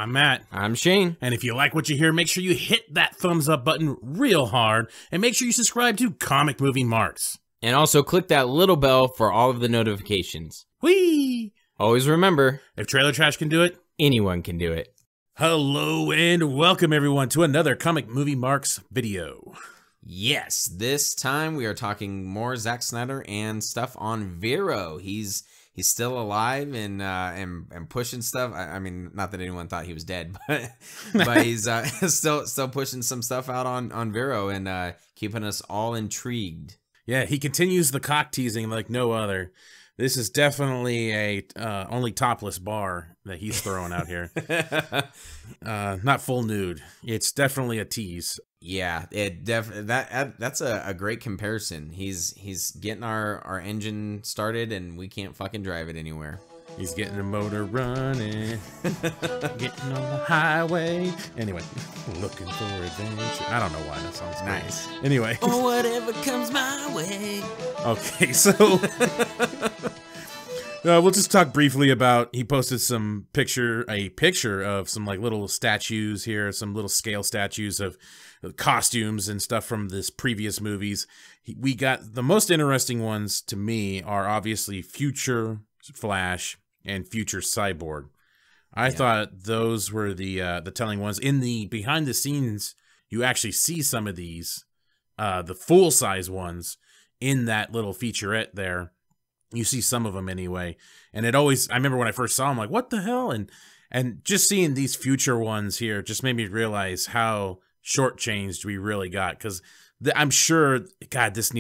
I'm Matt. I'm Shane. And if you like what you hear, make sure you hit that thumbs up button real hard, and make sure you subscribe to Comic Movie Marks. And also click that little bell for all of the notifications. Whee! Always remember, if Trailer Trash can do it, anyone can do it. Hello and welcome everyone to another Comic Movie Marks video. Yes, this time we are talking more Zack Snyder and stuff on Vero. He's still alive and pushing stuff. I mean, not that anyone thought he was dead, but he's still pushing some stuff out on Vero and keeping us all intrigued. Yeah, he continues the cock teasing like no other. This is definitely a only topless bar that he's throwing out here. Not full nude. It's definitely a tease. Yeah, that's a great comparison. He's getting our engine started and we can't fucking drive it anywhere. He's getting the motor running, getting on the highway. Anyway, looking for adventure. I don't know why that sounds nice. Great. Anyway. Or whatever comes my way. Okay, so we'll just talk briefly about, he posted a picture of some like little statues here, some little scale statues of costumes and stuff from this previous movies. We got the most interesting ones to me are obviously future Flash and future Cyborg. I thought those were the telling ones. In the behind the scenes, you actually see some of these, the full size ones in that little featurette there. You see some of them anyway. And it always, I remember when I first saw them, like, what the hell? And just seeing these future ones here just made me realize how shortchanged we really got. Because I'm sure, God, this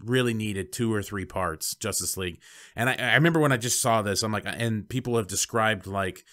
really needed 2 or 3 parts, Justice League. And I remember when I just saw this, I'm like, and people have described like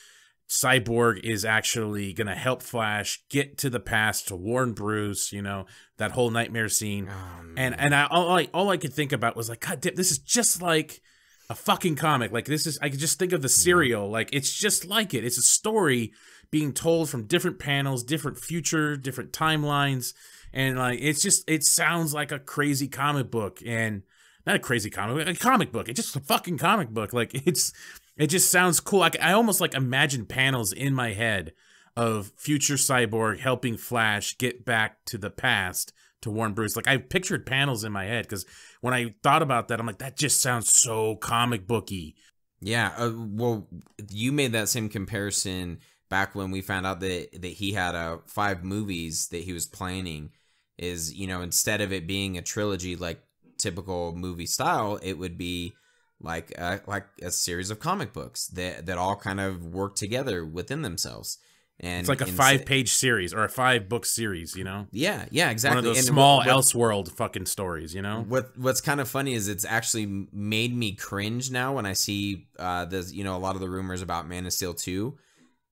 Cyborg is actually going to help Flash get to the past to warn Bruce, you know, that whole nightmare scene. And all I could think about was like, God damn, this is just like a fucking comic. Like I could just think of the serial. Like it's just like it. It's a story being told from different panels, different future, different timelines. And like, it sounds like a crazy comic book, and not a crazy comic book. It's just a fucking comic book. Like it just sounds cool. I almost like imagine panels in my head of future Cyborg helping Flash get back to the past to warn Bruce. Like I pictured panels in my head because when I thought about that, I'm like, that just sounds so comic booky. Yeah. Well, you made that same comparison back when we found out that he had 5 movies that he was planning. Is, you know, instead of it being a trilogy like typical movie style, it would be like a series of comic books that all kind of work together within themselves. And it's like a 5-page series or a 5-book series, you know? Yeah, exactly. One of those small Elseworld fucking stories, you know? What's kind of funny is it's actually made me cringe now when I see there's, you know, a lot of the rumors about Man of Steel 2,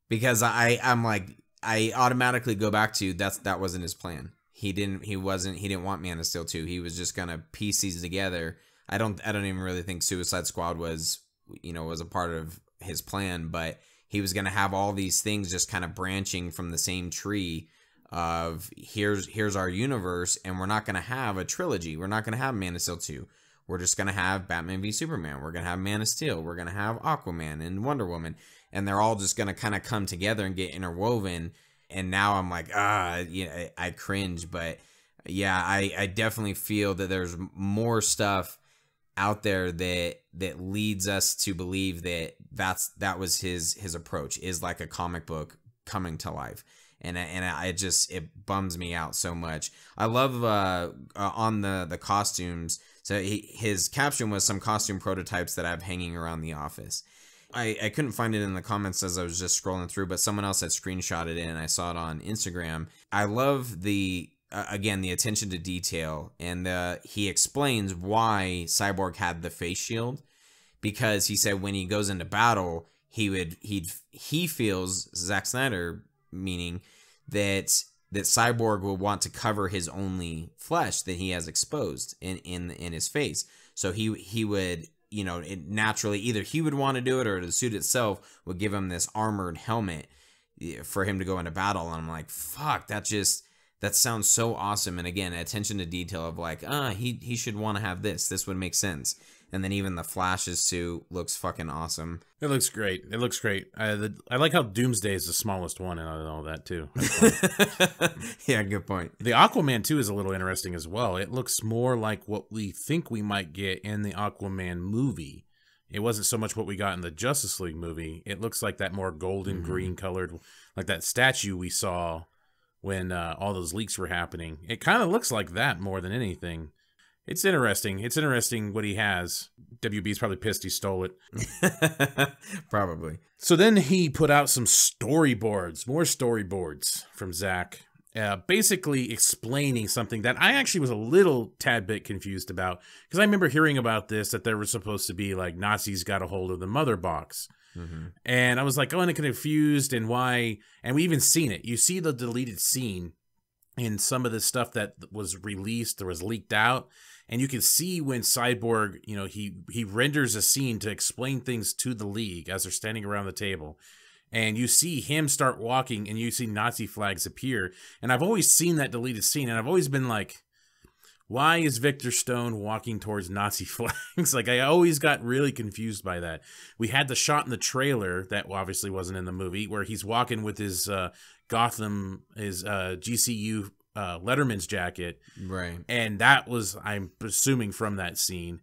because I'm like, I automatically go back to that wasn't his plan. He didn't want Man of Steel 2. He was just gonna piece these together. I don't even really think Suicide Squad was a part of his plan, but he was gonna have all these things just kind of branching from the same tree of here's our universe, and we're not gonna have a trilogy. We're not gonna have Man of Steel 2. We're just gonna have Batman v Superman. We're gonna have Man of Steel. We're gonna have Aquaman and Wonder Woman, and they're all just gonna kind of come together and get interwoven. And now I'm like, I cringe. But yeah, I definitely feel that there's more stuff out there that leads us to believe that was his approach, is like a comic book coming to life. And it bums me out so much. I love on the costumes. So his caption was some costume prototypes that I have hanging around the office. I couldn't find it in the comments as I was just scrolling through, but someone else had screenshotted it and I saw it on Instagram. I love the attention to detail, and he explains why Cyborg had the face shield, because he said when he goes into battle, he feels, Zack Snyder meaning, that Cyborg will want to cover his only flesh that he has exposed in his face. So he would, you know, naturally either he would want to do it, or the suit itself would give him this armored helmet for him to go into battle. And I'm like, fuck, that sounds so awesome. And again, attention to detail of like, he should want to have this. This would make sense. And then even the Flash's suit looks fucking awesome. It looks great. It looks great. I like how Doomsday is the smallest one and all that too. Yeah, good point. The Aquaman too is a little interesting as well. It looks more like what we think we might get in the Aquaman movie. It wasn't so much what we got in the Justice League movie. It looks like that more golden green colored, like that statue we saw when all those leaks were happening. It kind of looks like that more than anything. It's interesting. It's interesting what he has. WB's probably pissed he stole it. Probably. So then he put out some storyboards, more storyboards from Zack, basically explaining something that I actually was a little tad bit confused about. Because I remember hearing about this, that there was supposed to be like Nazis got a hold of the mother box. And I was like, oh, and confused and why. And we even seen it. You see the deleted scene in some of the stuff that was released or was leaked out. And you can see when Cyborg, you know, he renders a scene to explain things to the League as they're standing around the table. And you see him start walking and you see Nazi flags appear. And I've always seen that deleted scene. And I've always been like, why is Victor Stone walking towards Nazi flags? Like, I always got really confused by that. We had the shot in the trailer that obviously wasn't in the movie where he's walking with his Gotham, his GCU Letterman's jacket. Right. And that was, I'm assuming, from that scene.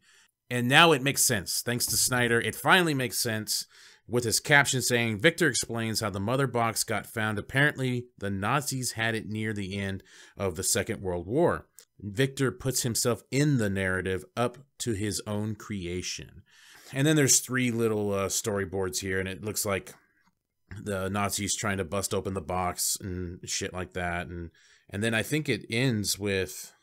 And now it makes sense. Thanks to Snyder, it finally makes sense with his caption saying, Victor explains how the mother box got found. Apparently, the Nazis had it near the end of the Second World War. Victor puts himself in the narrative up to his own creation. And then there's 3 little storyboards here, and it looks like the Nazis trying to bust open the box and shit like that. And then I think it ends with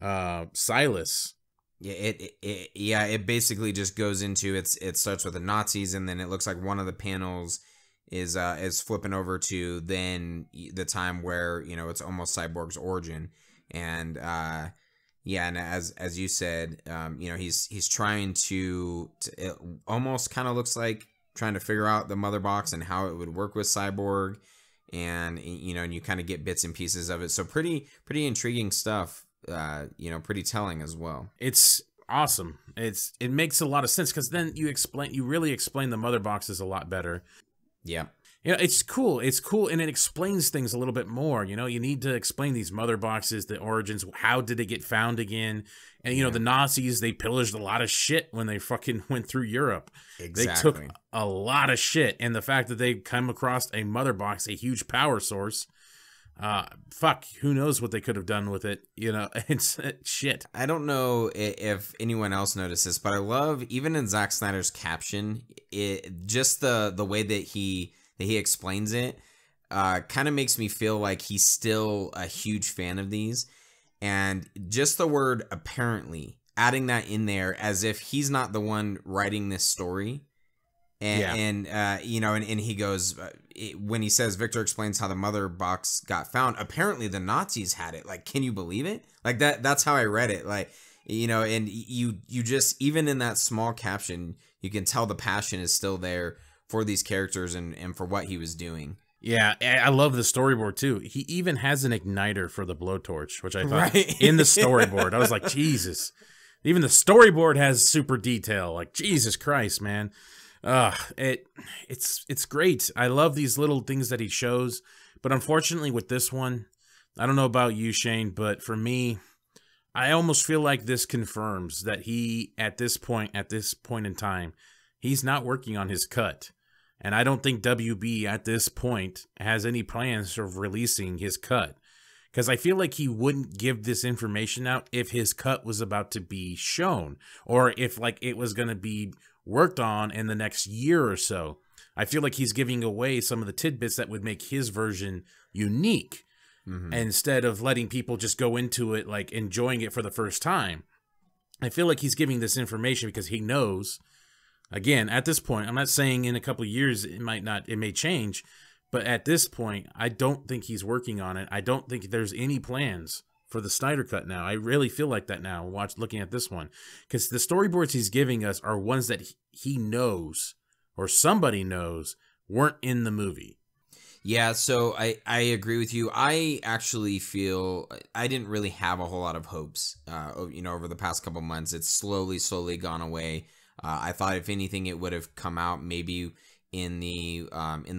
Silas. Yeah, it basically just goes into it starts with the Nazis, and then it looks like one of the panels is flipping over to then the time where, you know, it's almost Cyborg's origin. And yeah, and as you said, you know, he's trying to it almost kind of looks like trying to figure out the mother box and how it would work with Cyborg, and you know, and you kind of get bits and pieces of it. So pretty intriguing stuff. You know, pretty telling as well. It's awesome. It makes a lot of sense because then you really explain the mother boxes a lot better. Yeah. You know, it's cool. It's cool, and it explains things a little bit more. You know, you need to explain these mother boxes, the origins, how did they get found again? And, you know, the Nazis, they pillaged a lot of shit when they fucking went through Europe. Exactly. They took a lot of shit, and the fact that they come across a mother box, a huge power source, fuck, who knows what they could have done with it? You know, it's shit. I don't know if anyone else noticed this, but I love, even in Zack Snyder's caption, just the way that he explains it kind of makes me feel like he's still a huge fan of these. And just the word apparently, adding that in there as if he's not the one writing this story. And you know, and he goes, when he says Victor explains how the mother box got found, apparently the Nazis had it. Like, can you believe it? Like that's how I read it. Like, you know, and you just, even in that small caption, you can tell the passion is still there for these characters and for what he was doing. Yeah, I love the storyboard too. He even has an igniter for the blowtorch, which I thought in the storyboard. I was like, Jesus. Even the storyboard has super detail. Like, Jesus Christ, man. It's great. I love these little things that he shows. But unfortunately with this one, I don't know about you, Shane, but for me, I almost feel like this confirms that he, at this point in time, he's not working on his cut. And I don't think WB at this point has any plans of releasing his cut. Because I feel like he wouldn't give this information out if his cut was about to be shown. Or if like it was going to be worked on in the next year or so. I feel like he's giving away some of the tidbits that would make his version unique. Instead of letting people just go into it like enjoying it for the first time. I feel like he's giving this information because he knows... Again, at this point, I'm not saying in a couple of years it may change, but at this point, I don't think he's working on it. I don't think there's any plans for the Snyder Cut now. I really feel like that now, looking at this one. Because the storyboards he's giving us are ones that he knows, or somebody knows, weren't in the movie. Yeah, so I agree with you. I actually feel I didn't really have a whole lot of hopes, over the past couple months. It's slowly gone away. I thought if anything, it would have come out maybe in the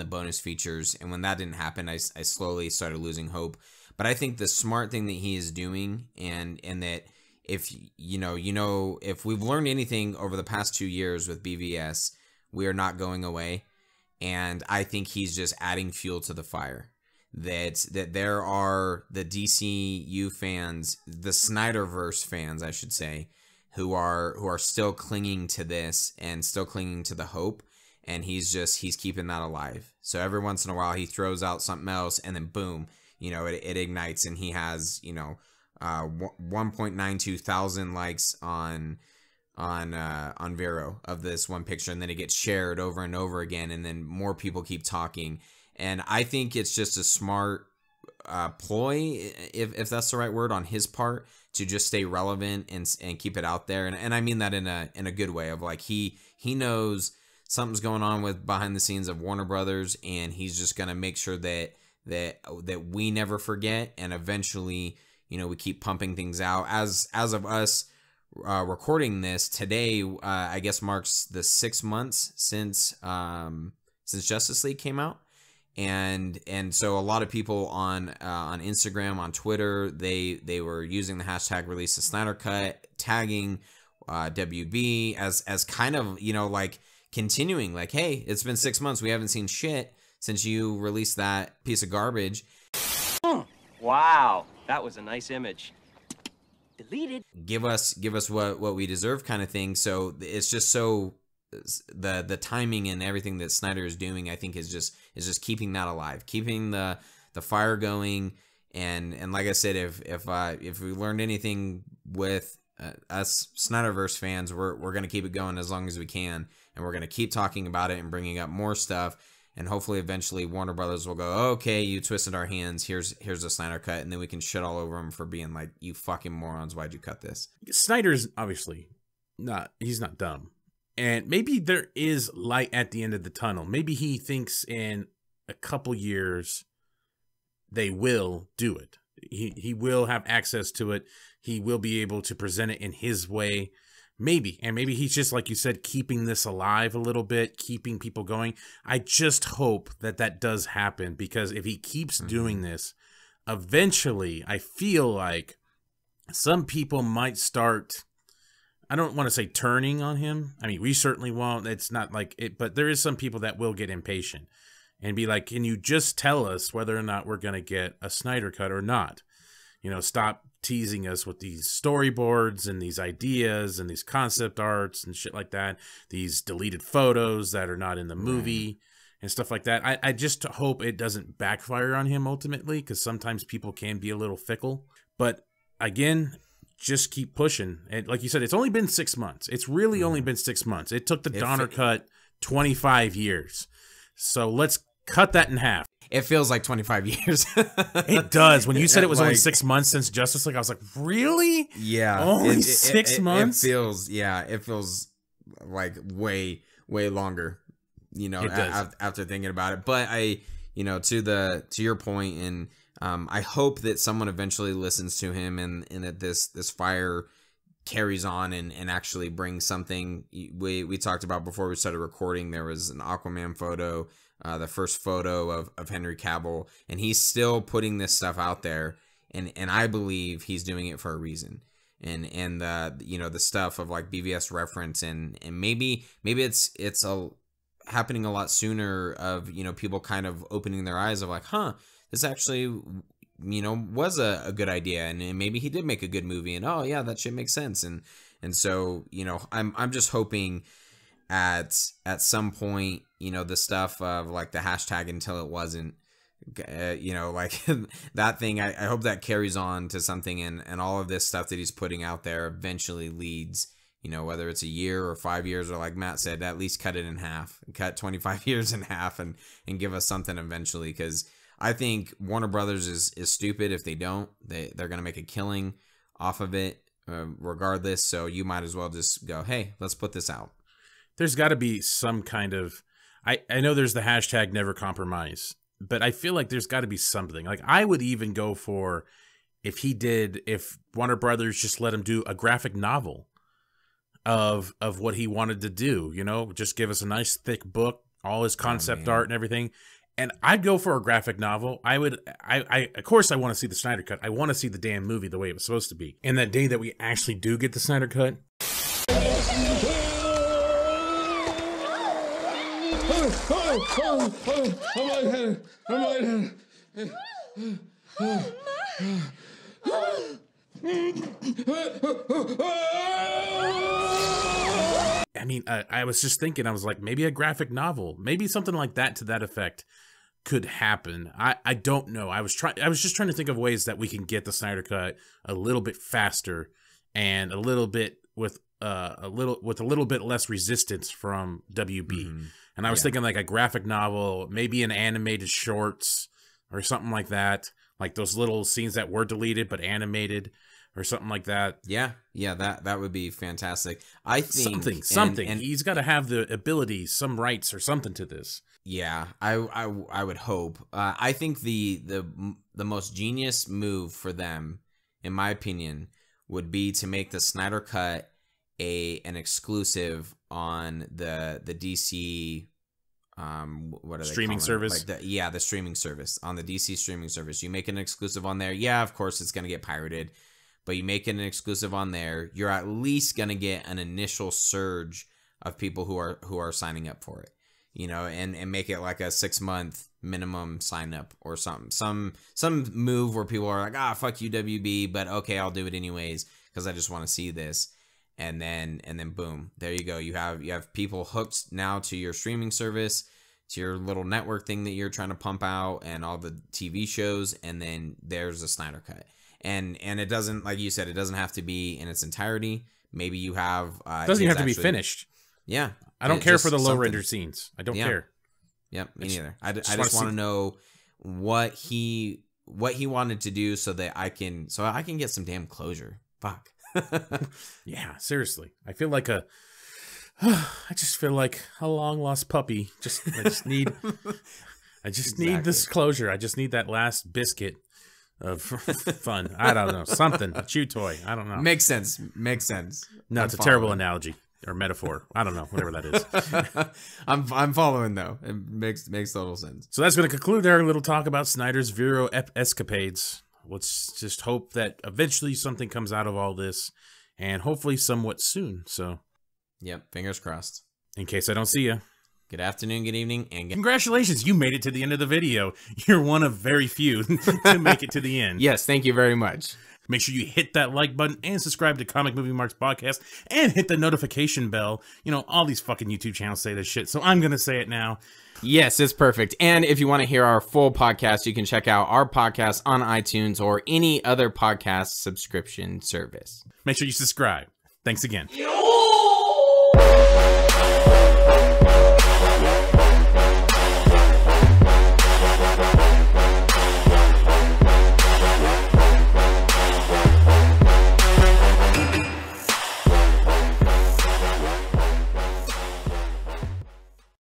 bonus features, and when that didn't happen, I slowly started losing hope. But I think the smart thing that he is doing, and that if if we've learned anything over the past 2 years with BVS, we are not going away. And I think he's just adding fuel to the fire. That there are the DCU fans, the Snyderverse fans, I should say, who are still clinging to this and still clinging to the hope. And he's keeping that alive. So every once in a while he throws out something else, and then boom, it ignites, and he has 1.92 thousand likes on Vero of this one picture, and then it gets shared over and over again, and then more people keep talking. And I think it's just a smart ploy, if that's the right word, on his part, to just stay relevant and keep it out there. And I mean that in a good way, of like he knows something's going on with behind the scenes of Warner Brothers, and he's just gonna make sure that we never forget, and eventually we keep pumping things out. As of us recording this today, I guess marks the 6 months since Justice League came out, and so a lot of people on Instagram, on Twitter, they were using the hashtag release the Snyder Cut, tagging WB as kind of like continuing, like, hey, it's been 6 months, we haven't seen shit since you released that piece of garbage. Wow, that was a nice image. Deleted. Give us what we deserve, kind of thing. So it's just so the timing and everything that Snyder is doing, I think, is just keeping that alive, keeping the fire going. And like I said, if we learned anything with us Snyderverse fans, we're gonna keep it going as long as we can, and we're gonna keep talking about it and bringing up more stuff. And hopefully eventually Warner Brothers will go, okay, you twisted our hands, here's the Snyder Cut, and then we can shit all over him for being like, you fucking morons, why'd you cut this? Snyder's obviously he's not dumb. And maybe there is light at the end of the tunnel. Maybe he thinks in a couple years they will do it. He will have access to it. He will be able to present it in his way. Maybe. And maybe he's just, like you said, keeping this alive a little bit, keeping people going. I just hope that does happen, because if he keeps doing this, eventually I feel like some people might start, I don't want to say turning on him. I mean, we certainly won't. It's not like it, but there is some people that will get impatient and be like, can you just tell us whether or not we're going to get a Snyder Cut or not? Stop teasing us with these storyboards and these ideas and these concept arts and shit like that. These deleted photos that are not in the movie and stuff like that. I just hope it doesn't backfire on him ultimately, because sometimes people can be a little fickle. But again, just keep pushing. And like you said, it's only been 6 months. It's really only been 6 months. It took the Donner Cut 25 years. So let's cut that in half. It feels like 25 years. It does. When you said it was only 6 months since Justice League, I was like, really? Yeah. Only 6 months? It feels like way longer, after thinking about it. But to your point, and I hope that someone eventually listens to him, and that this fire carries on and actually brings something. We talked about before we started recording, there was an Aquaman photo, the first photo of Henry Cavill, and he's still putting this stuff out there, and I believe he's doing it for a reason. And the stuff of like BVS reference, and maybe it's happening a lot sooner, of people kind of opening their eyes of like, this actually was a good idea, and maybe he did make a good movie, and oh yeah, that shit makes sense. And so I'm just hoping at some point, the stuff of like the hashtag until it wasn't, like that thing, I hope that carries on to something, and all of this stuff that he's putting out there eventually leads, whether it's a year or 5 years, or like Matt said, at least cut it in half, cut 25 years in half, and give us something eventually. Because I think Warner Brothers is stupid if they don't. They're going to make a killing off of it regardless. So you might as well just go, hey, let's put this out. There's got to be some kind of, I know there's the hashtag never compromise. but I feel like there's got to be something. Like, I would even go for if Warner Brothers just let him do a graphic novel of what he wanted to do, you know, just give us a nice thick book, all his concept art and everything. And I'd go for a graphic novel. Of course I want to see the Snyder Cut. I want to see the damn movie the way it was supposed to be. And that day that we actually do get the Snyder Cut, I mean, I was just thinking, I was like, maybe a graphic novel, maybe something like that to that effect could happen. I don't know. I was just trying to think of ways that we can get the Snyder Cut a little bit faster and a little bit with a little bit less resistance from WB. And I was thinking like a graphic novel, maybe an animated shorts or something like that, like those little scenes that were deleted but animated or something like that. Yeah, that would be fantastic. I think something. And he's got to have the ability, some rights or something to this. Yeah, I would hope. I think the most genius move for them, in my opinion, would be to make the Snyder Cut an exclusive on the DC what are they streaming service? Like the streaming service, on the DC streaming service. You make an exclusive on there. Yeah, of course it's going to get pirated, but you make it an exclusive on there, you're at least going to get an initial surge of people who are signing up for it. You know, and make it like a 6-month minimum sign up or something. Some move where people are like, fuck you, WB, but okay, I'll do it anyways because I just want to see this. And then boom, there you go. You have people hooked now to your streaming service, to your little network thing that you're trying to pump out, and all the TV shows, and then there's a Snyder Cut. And it doesn't, like you said, it doesn't have to be in its entirety. Maybe you have it doesn't even have to be finished. Yeah. I don't care for the low render scenes. I don't care. Yeah, me neither. I just want to know what he wanted to do so that I can get some damn closure. Fuck. Yeah, seriously. I just feel like a long lost puppy. I just need need this closure. I just need that last biscuit of fun. I don't know. Something. A chew toy. I don't know. Makes sense. No, it's a terrible analogy or metaphor. I don't know. Whatever that is. I'm following though. It makes total sense. So that's going to conclude our little talk about Snyder's Vero escapades. Let's just hope that eventually something comes out of all this, and hopefully somewhat soon. So, yep, fingers crossed. In case I don't see you. Good afternoon, good evening, and congratulations, you made it to the end of the video. You're one of very few to make it to the end. Yes, thank you very much. Make sure you hit that like button and subscribe to Comic Movie Marks Podcast and hit the notification bell. You know, all these fucking YouTube channels say this shit, so I'm going to say it now. Yes, it's perfect. And if you want to hear our full podcast, you can check out our podcast on iTunes or any other podcast subscription service. Make sure you subscribe. Thanks again.